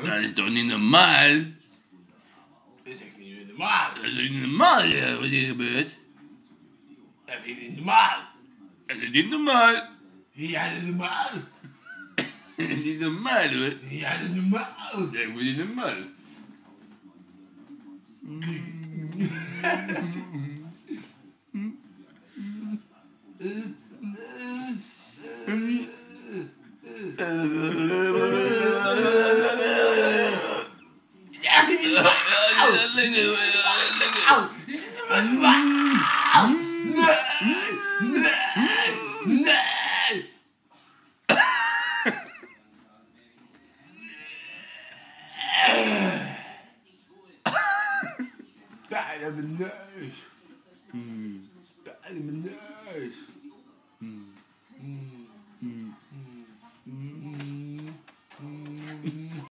Dat is toch niet normaal? Dat is echt niet normaal. Dat is toch niet normaal, ja, wat hier gebeurt? Dat is niet normaal. Dat is niet normaal. Ja, dat is normaal. Dat is niet normaal, hoor. Ja, dat is normaal. Dat is niet normaal. Ja, dat is normaal. Nee. Pijn aan mijn neus. Pijn aan mijn neus.